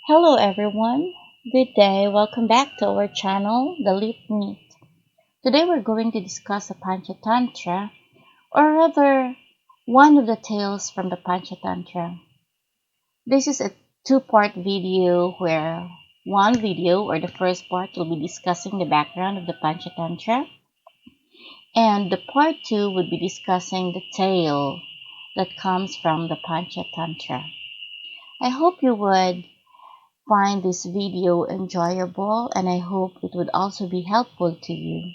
Hello everyone, good day, welcome back to our channel, The Lip Meat. Today we're going to discuss the Panchatantra, or rather, one of the tales from the Panchatantra. This is a two-part video where one video, or the first part, will be discussing the background of the Panchatantra, and the part two would be discussing the tale that comes from the Panchatantra. I hope you would find this video enjoyable, and I hope it would also be helpful to you.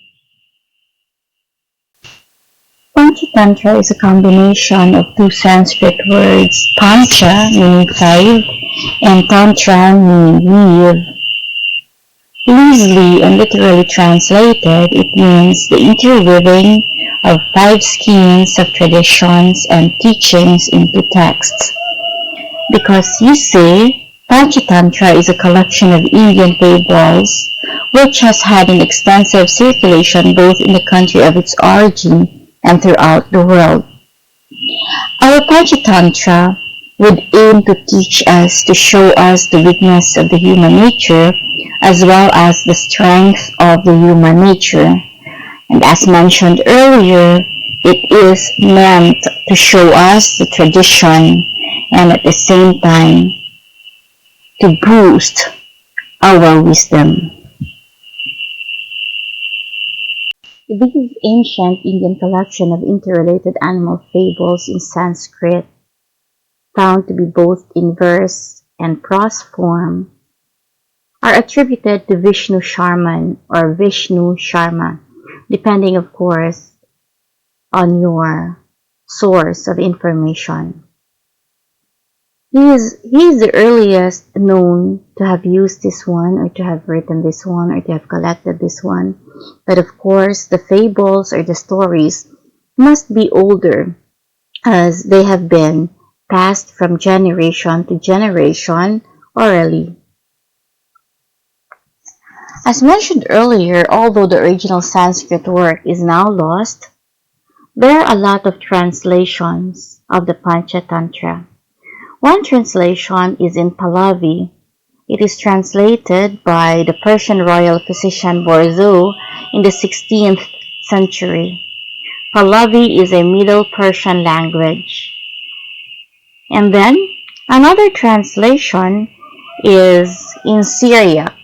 Panchatantra is a combination of two Sanskrit words, pancha meaning five and tantra meaning weave. Loosely and literally translated, it means the interweaving of five skeins of traditions and teachings into texts. Because you see, Panchatantra is a collection of Indian fables which has had an extensive circulation both in the country of its origin and throughout the world. Our Panchatantra would aim to teach us, to show us the weakness of the human nature as well as the strength of the human nature. And as mentioned earlier, it is meant to show us the tradition and at the same time to boost our wisdom. This is ancient Indian collection of interrelated animal fables in Sanskrit, found to be both in verse and prose form, are attributed to Vishnu Sharman or Vishnu Sharma, depending of course on your source of information. He is the earliest known to have used this one, or to have written this one, or to have collected this one. But of course, the fables or the stories must be older, as they have been passed from generation to generation orally. As mentioned earlier, although the original Sanskrit work is now lost, there are a lot of translations of the Panchatantra. One translation is in Pahlavi. It is translated by the Persian royal physician Borzo in the 16th century. Pahlavi is a Middle Persian language. And then another translation is in Syriac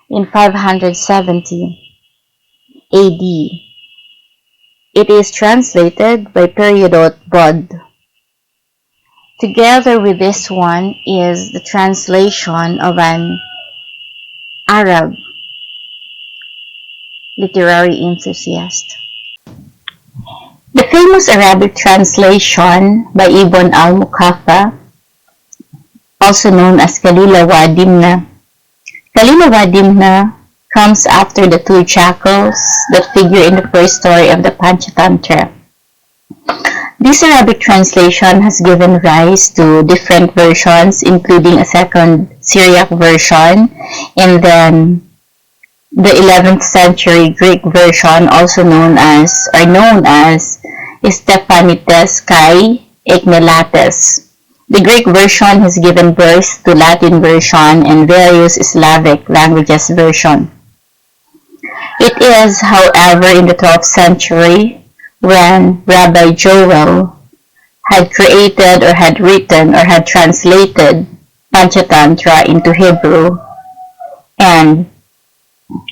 in 570 AD. It is translated by Periodot Bod. Together with this one is the translation of an Arab literary enthusiast. The famous Arabic translation by Ibn al-Muqaffa, also known as Kalila wa Dimna. Kalila wa Dimna comes after the two jackals that figure in the first story of the Panchatantra. This Arabic translation has given rise to different versions, including a second Syriac version, and then the 11th century Greek version, also known as Stephanites Kai Ekmelates. The Greek version has given birth to Latin version and various Slavic languages version. It is, however, in the 12th century when Rabbi Joel had created or had written or had translated Panchatantra into Hebrew, and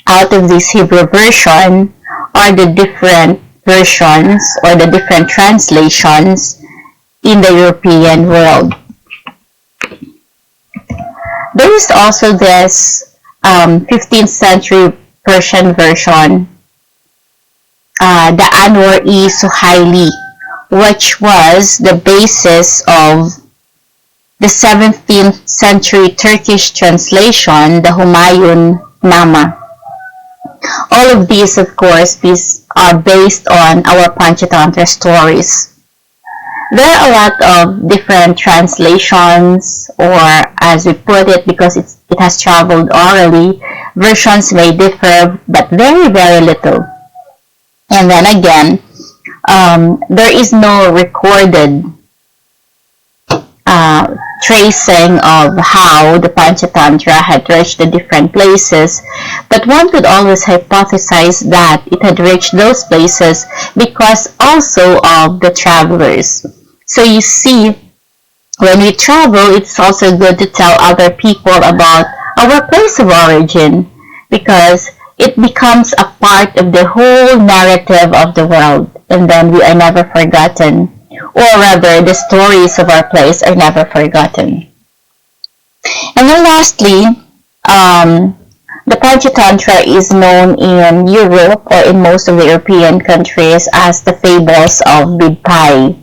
out of this Hebrew version are the different versions or the different translations in the European world. There is also this 15th century Persian version, the Anwar-e Suhaili, which was the basis of the 17th century Turkish translation, the Humayun Nama. All of these, of course, are based on our Panchatantra stories. There are a lot of different translations, or as we put it, because it has traveled orally, versions may differ, but very, very little. And then again, there is no recorded tracing of how the Panchatantra had reached the different places, but one could always hypothesize that it had reached those places because also of the travelers. So you see, when we travel, it's also good to tell other people about our place of origin because it becomes a part of the whole narrative of the world, and then we are never forgotten. Or rather, the stories of our place are never forgotten. And then lastly, the Panchatantra is known in Europe or in most of the European countries as the fables of Bidpai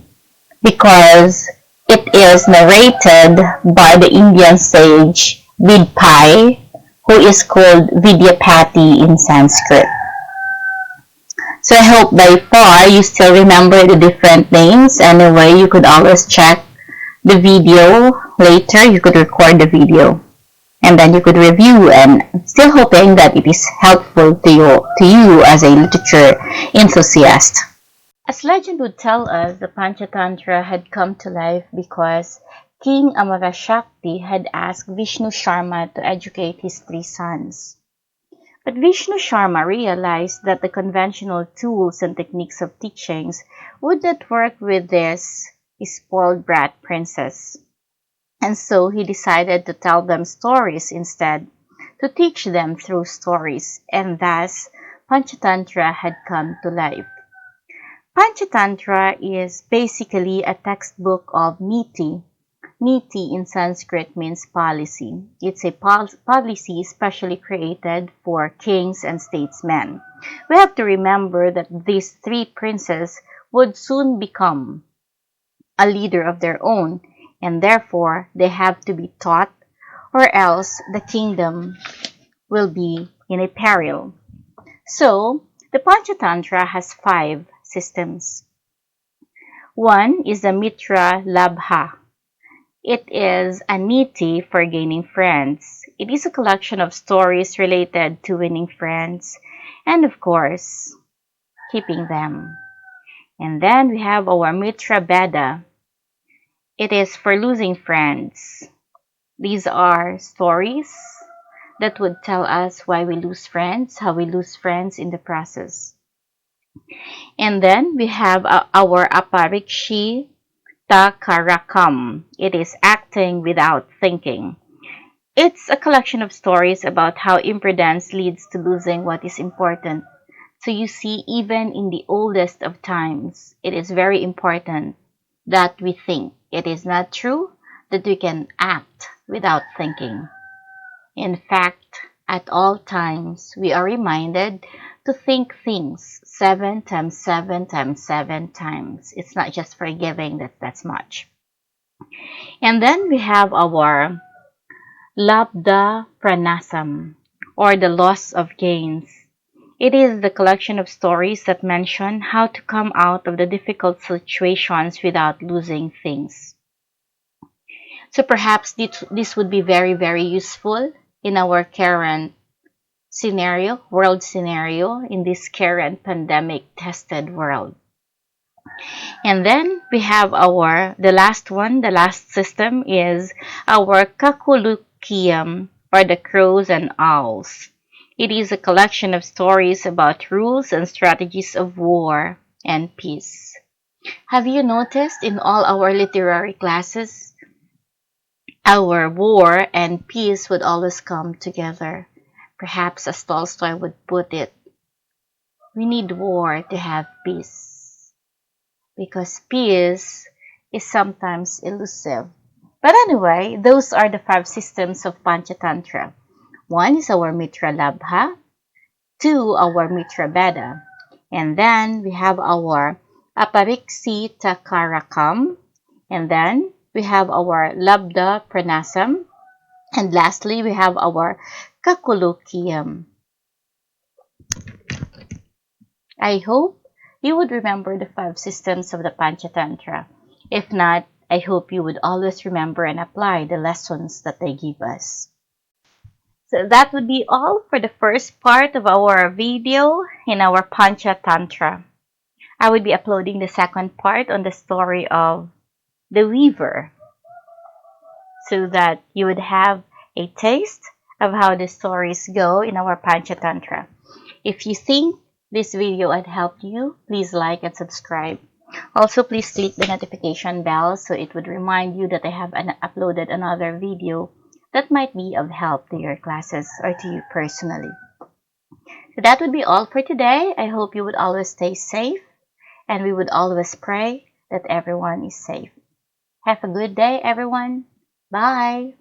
because it is narrated by the Indian sage Bidpai, who is called Vidyapati in Sanskrit. So I hope by far you still remember the different names. Anyway, you could always check the video later. You could record the video and then you could review, and still hoping that it is helpful to you as a literature enthusiast. As legend would tell us, the Panchatantra had come to life because King Amarashakti had asked Vishnu Sharma to educate his three sons. But Vishnu Sharma realized that the conventional tools and techniques of teachings would not work with this spoiled brat princess. And so he decided to tell them stories instead, to teach them through stories, and thus Panchatantra had come to life. Panchatantra is basically a textbook of niti. Niti in Sanskrit means policy. It's a policy specially created for kings and statesmen. We have to remember that these three princes would soon become a leader of their own, and therefore they have to be taught, or else the kingdom will be in a peril. So, the Panchatantra has 5 systems. One is the Mitra Labha. It is a niti for gaining friends. It is a collection of stories related to winning friends and, of course, keeping them. And then we have our Mitra Beda. It is for losing friends. These are stories that would tell us why we lose friends, how we lose friends in the process. And then we have our Aparikshi Takarakam. It is acting without thinking. It's a collection of stories about how imprudence leads to losing what is important. So you see, even in the oldest of times, it is very important that we think. It is not true that we can act without thinking. In fact, at all times, we are reminded to think things 7 times 7 times 7 times. It's not just forgiving that's much. And then we have our Labda Pranasam, or the loss of gains. It is the collection of stories that mention how to come out of the difficult situations without losing things. So perhaps this would be very, very useful in our current scenario, world scenario, in this current pandemic tested world. And then we have the last one, the last system is our Kakulukium, or the crows and owls. It is a collection of stories about rules and strategies of war and peace. Have you noticed in all our literary classes, our war and peace would always come together? Perhaps as Tolstoy would put it, we need war to have peace, because peace is sometimes elusive. But anyway, those are the 5 systems of Panchatantra. One is our Mitra Labha, 2 our Mitra Beda, and then we have our Apariksi Takarakam, and then we have our Labda Pranasam, and lastly we have our Kakulukiyam. I hope you would remember the 5 systems of the Panchatantra. If not, I hope you would always remember and apply the lessons that they give us. So that would be all for the first part of our video in our Panchatantra. I would be uploading the second part on the story of the weaver. so that you would have a taste of how the stories go in our Panchatantra. If you think this video had helped you, please like and subscribe. Also, please click the notification bell so it would remind you that I have uploaded another video that might be of help to your classes or to you personally. So that would be all for today. I hope you would always stay safe, and we would always pray that everyone is safe. Have a good day, everyone. Bye.